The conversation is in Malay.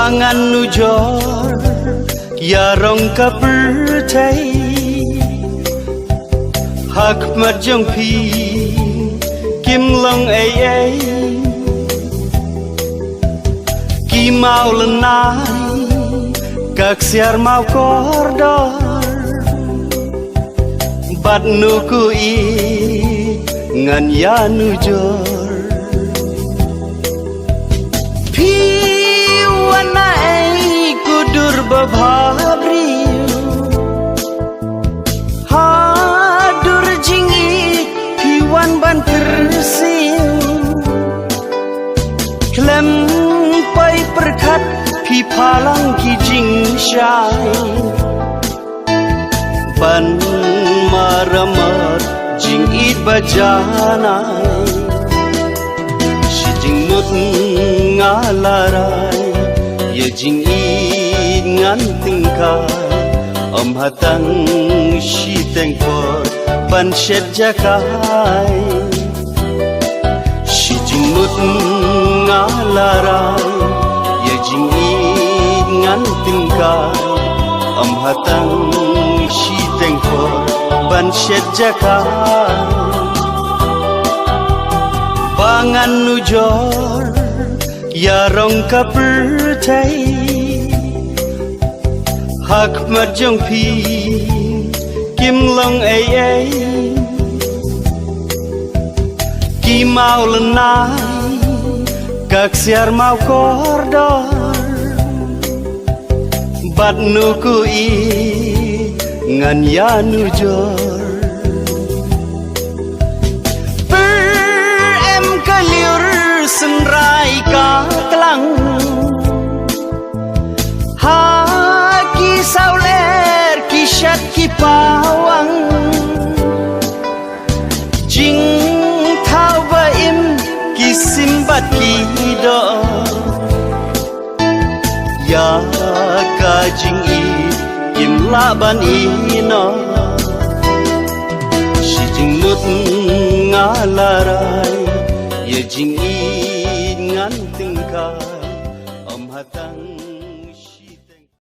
Bangan nujor yarong kapurtai hak marjong pi kim long ai ki mau lenai kak siar mau kordor bat nuku I ngan ya nujor pi wana ai kudur babhabri hadur jingi pi wan ban tersin klem pai perkat pi palang ki jingsngewsih ban maramar jing it bajanai si jing mut ngalarai ye jing it ngan tingkai om hatang si tengkor ban shet jakai si jing mut ngalarai ye jing it ngan tingkai om hatang si tengkor ban shet jakai bangan nujor yarong kapurtai hak marjong pi kim long ai ki mau lenai kak siar mau kordor bat nuku I ngan ya nujor kaliur senrai ka kelang ha ki sauler ki shat ki pawang jing thau ba im ki simbat ki do ya ka jing I im la ban I no si jing mut ngalarai ye jing I ngan tingkai om hatang